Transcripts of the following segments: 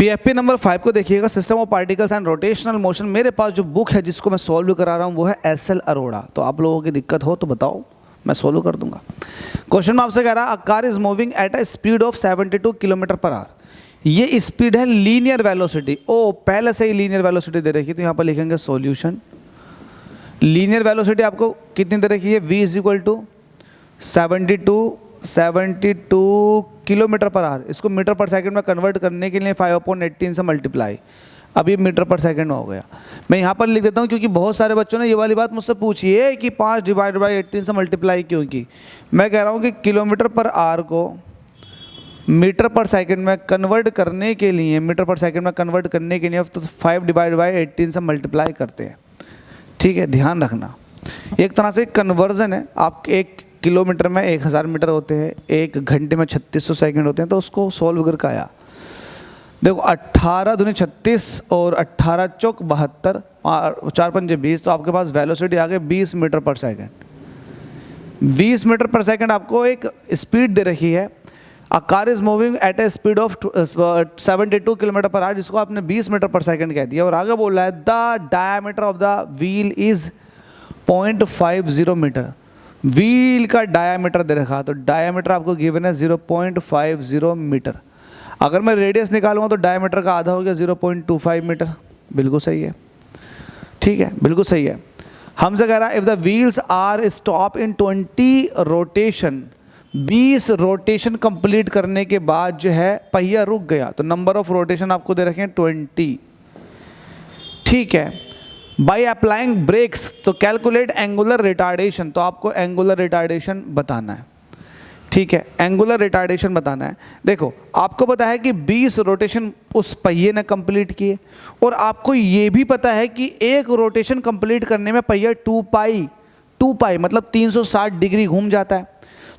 PFP number 5 को देखिएगा, system of particles and rotational motion. मेरे पास जो बुक है जिसको मैं सॉल्व करा रहा हूँ वो है एसएल अरोड़ा। तो आप लोगों की दिक्कत हो तो बताओ, मैं सॉल्व कर दूंगा। क्वेश्चन में आपसे कह रहा है a car is moving at a speed of 72 kilometre per our. ये स्पीड है लीनियर वेलोसिटी। ओ पहले से ही लीनियर वेलोसिटी दे रखी, तो यहाँ पर लिखेंगे सॉल्यूशन। लीनियर वेलोसिटी आपको कितनी दे रखी है, v is equal to 72 kilometre per hour. इसको मीटर पर सेकंड में कन्वर्ट करने के लिए 5/18 से मल्टीप्लाई, अब ये मीटर पर सेकंड में हो गया। मैं यहाँ पर लिख देता हूँ क्योंकि बहुत सारे बच्चों ने ये वाली बात मुझसे पूछी है कि 5/18 से मल्टीप्लाई क्यों की। मैं कह रहा हूँ कि किलोमीटर पर आवर को मीटर पर सेकंड में कन्वर्ट करने के लिए, मीटर पर सेकंड में कन्वर्ट करने के लिए तो 5/18 से मल्टीप्लाई करते हैं। ठीक है, ध्यान रखना, एक तरह से कन्वर्जन है। आप एक किलोमीटर में 1000 मीटर होते हैं, एक घंटे में 3600 सेकंड होते हैं, तो उसको सॉल्व करके आया। देखो 18 दूनी 36 और 18 चौक 72 और 4 पंजे 20, तो आपके पास वेलोसिटी आ गई 20 metre per second. 20 metre per second आपको एक स्पीड दे रखी है। A car is moving at A speed of 72 kilometre per our, जिसको आपने 20 मीटर पर सेकंड कह दिया। और आगे बोल रहा है the diameter of the wheel is 0.50 metre. Wheel का डायामीटर दे रखा, तो डायामीटर आपको गिवन है 0.50 मीटर। अगर मैं रेडियस निकालूंगा तो डायामीटर का आधा हो गया 0.25 मीटर। बिल्कुल सही है, ठीक है, बिल्कुल सही है। हमसे कह रहा है if the wheels are stop in 20 rotation, 20 rotation complete करने के बाद जो है पहिया रुक गया, तो नंबर ऑफ रोटेशन आपको दे रखे हैं 20। ठीक है, बाई अप्लाइंग ब्रेक्स, तो कैलकुलेट एंगुलर रिटार्डेशन, तो आपको एंगुलर रिटार्डेशन बताना है। ठीक है, एंगुलर रिटार्डेशन बताना है। देखो आपको पता है कि 20 रोटेशन उस पहिए ने कंप्लीट किए, और आपको ये भी पता है कि एक रोटेशन कंप्लीट करने में पहिया 2 पाई मतलब 360 डिग्री घूम जाता है।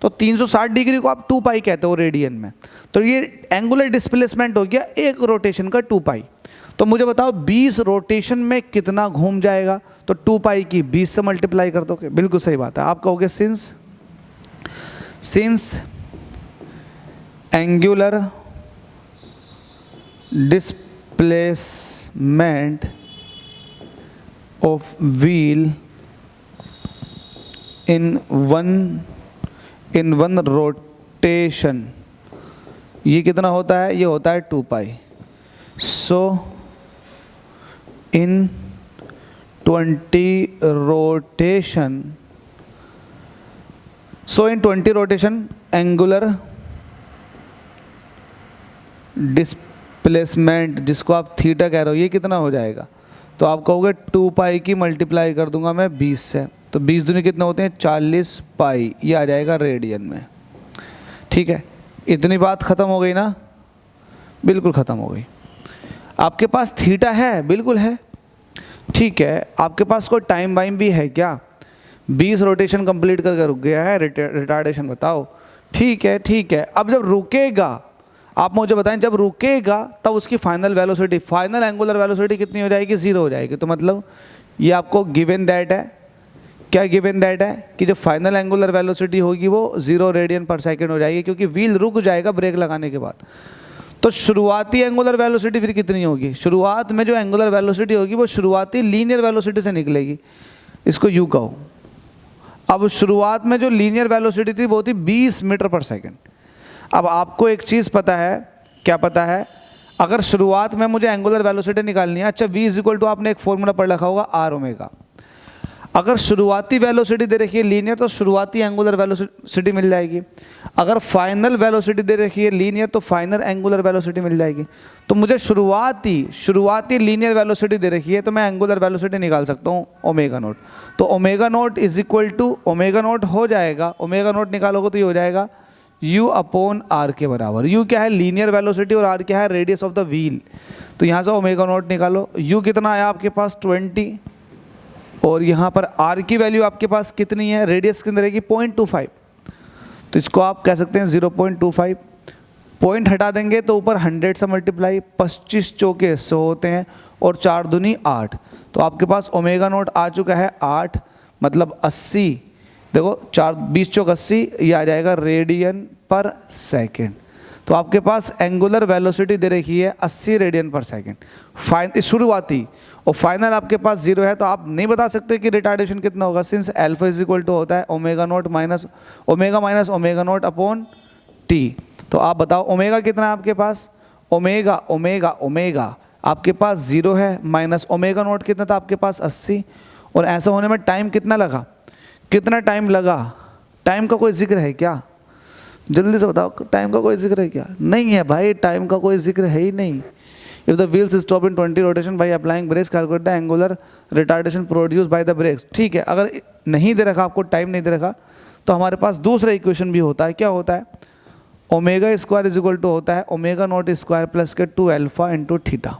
तो 360 डिग्री को आप 2 पाई कहते हो रेडियन में, तो ये एंगुलर डिस्प्लेसमेंट हो गया एक रोटेशन का 2 पाई। तो मुझे बताओ 20 रोटेशन में कितना घूम जाएगा, तो 2 पाई की 20 से मल्टीप्लाई कर दोगे। बिल्कुल सही बात है, आप कहोगे since angular displacement of wheel in one rotation, ये कितना होता है, ये होता है 2 पाई। सो in 20 rotation angular displacement, जिसको आप थीटा कह रहे हो, ये कितना हो जाएगा, तो आप कहोगे 2 पाई की मल्टीप्लाई कर दूंगा मैं 20 से, तो 20 दूनी कितने होते हैं 40 पाई, ये आ जाएगा रेडियन में। ठीक है, इतनी बात खत्म हो गई ना, बिल्कुल खत्म हो गई। आपके पास थीटा है, बिल्कुल है, ठीक है। आपके पास कोई टाइम वाइम भी है क्या, 20 रोटेशन कंप्लीट करके रुक गया है, रिटार्डेशन बताओ। ठीक है, ठीक है। अब जब रुकेगा, आप मुझे बताएं, जब रुकेगा तब उसकी final velocity, final angular velocity कितनी हो जाएगी, 0 हो जाएगी। तो मतलब ये आपको गिवन दैट है, क्या गिवन दैट है कि जो फाइनल एंगुलर वेलोसिटी होगी वो 0 रेडियन पर सेकेंड हो जाएगी, क्योंकि व्हील रुक जाएगा ब्रेक लगाने के बाद। तो शुरुआती एंगुलर वेलोसिटी फिर कितनी होगी, शुरुआत में जो एंगुलर वेलोसिटी होगी वो शुरुआती लीनियर वेलोसिटी से निकलेगी, इसको यू कहो। अब शुरुआत में जो लीनियर वेलोसिटी थी वो थी 20 मीटर पर सेकंड। अब आपको एक चीज़ पता है, क्या पता है, अगर शुरुआत में मुझे एंगुलर वेलोसिटी निकालनी है, अच्छा v इक्वल टू आपने एक फॉर्मूला पढ़ रखा होगा आर ओमेगा। अगर शुरुआती वेलोसिटी दे रखी है लीनियर, तो शुरुआती एंगुलर वेलोसिटी मिल जाएगी। अगर फाइनल वेलोसिटी दे रखी है लीनियर, तो फाइनल एंगुलर वेलोसिटी मिल जाएगी। तो मुझे शुरुआती लीनियर वेलोसिटी दे रखी है, तो मैं एंगुलर वेलोसिटी निकाल सकता हूँ ओमेगा नोट। तो omega naught is equal to, omega naught हो जाएगा, ओमेगा नोट निकालोगे तो ये हो जाएगा u अपॉन आर के बराबर। u क्या है, लीनियर वेलोसिटी, और r क्या है, रेडियस ऑफ द व्हील। तो यहाँ से ओमेगा नोट निकालो, u कितना आया आपके पास 20, और यहाँ पर r की वैल्यू आपके पास कितनी है, रेडियस कितनी रहेगी 0.25, तो इसको आप कह सकते हैं 0.25। पॉइंट हटा देंगे तो ऊपर 100 से मल्टीप्लाई, 25 चौके 100 होते हैं, और 4 दूनी 8, तो आपके पास ओमेगा नोट आ चुका है 8, मतलब 80। देखो 4 20 चौक 80, ये आ जाएगा रेडियन पर सेकेंड। तो आपके पास एंगुलर वेलोसिटी दे रखी है 80 रेडियन पर सेकेंड शुरुआती, और फाइनल आपके जीरो 0 है, तो आप नहीं बता सकते कि रिटार्डेशन कितना होगा, since alpha is equal to होता है omega naught minus omega naught upon t. तो आप बताओ ओमेगा कितना है आपके पास, ओमेगा आपके पास 0 है, माइनस ओमेगा नॉट कितना था आपके पास 80, और ऐसा होने में टाइम कितना लगा, कितना टाइम लगा, टाइम का कोई जिक्र है क्या, जल्दी से बताओ, टाइम का कोई जिक्र है क्या, नहीं है भाई, टाइम का कोई जिक्र है ही नहीं। If the wheels stop in 20 rotation by applying brakes calculate the angular retardation produce by the brakes. ठीक है, अगर नहीं दे रखा आपको, टाइम नहीं दे रखा, तो हमारे पास दूसरा इक्वेशन भी होता है, क्या होता है, omega square is equal to होता है ओमेगा नॉट स्क्वायर प्लस के 2 अल्फा इंटू थीटा।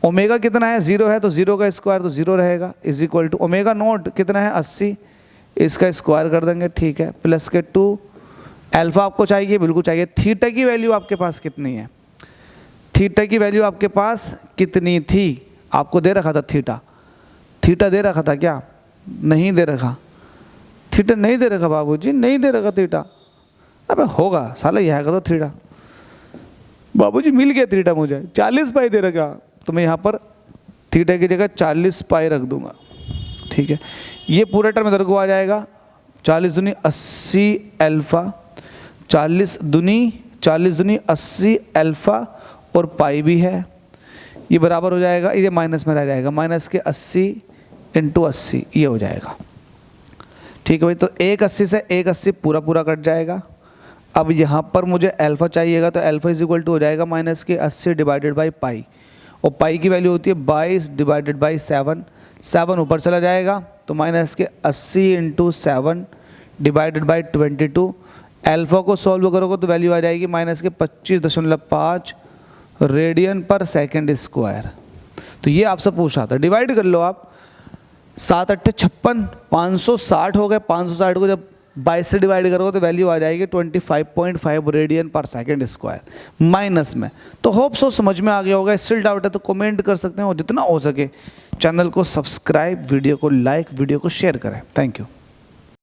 ओमेगा कितना है 0 है, तो 0 का स्क्वायर तो 0 रहेगा, is equal to omega naught कितना है 80, इसका स्क्वायर कर देंगे, ठीक है, प्लस के 2 अल्फा आपको चाहिए, बिल्कुल चाहिए। थीटा की वैल्यू आपके पास कितनी है, थीटा की वैल्यू आपके पास कितनी थी, आपको दे रखा था थीटा दे रखा था क्या, नहीं दे रखा, थीटा नहीं दे रखा बाबूजी, नहीं दे रखा थीटा, अबे होगा साला यह का तो थीटा, बाबूजी मिल गया थीटा मुझे, 40 पाई दे रखा, तो मैं यहाँ पर थीटा की जगह 40 पाई रख दूंगा, ठीक है। ये पूरा टर्म इधर को आ जाएगा, 40 दूनी 80 अल्फा, 40 दूनी 80 अल्फा, और पाई भी है, ये बराबर हो जाएगा, ये माइनस में रह जाएगा, माइनस के 80 इंटू 80 ये हो जाएगा, ठीक है भाई। तो 180 से 180 पूरा कट जाएगा। अब यहाँ पर मुझे अल्फा चाहिएगा, तो अल्फा इज इक्वल टू हो जाएगा माइनस के 80 डिवाइडेड बाई पाई, और पाई की वैल्यू होती है 22 डिवाइडेड बाई 7, 7 ऊपर चला जाएगा, तो माइनस के 80 इंटू 7 डिवाइडेड बाई 22। अल्फा को सॉल्व करोगे तो वैल्यू आ जाएगी माइनस के 25.5 रेडियन पर सेकेंड स्क्वायर। तो ये आपसे पूछा था, डिवाइड कर लो आप, 7 8 56, 560 हो गए, 560 को जब 22 से डिवाइड करोगे तो वैल्यू आ जाएगी 25.5 रेडियन पर सेकेंड स्क्वायर माइनस में। तो होप सो समझ में आ गया होगा, स्टिल डाउट है तो कमेंट कर सकते हैं, और जितना हो सके चैनल को सब्सक्राइब, वीडियो को लाइक, वीडियो को शेयर करें। Thank you.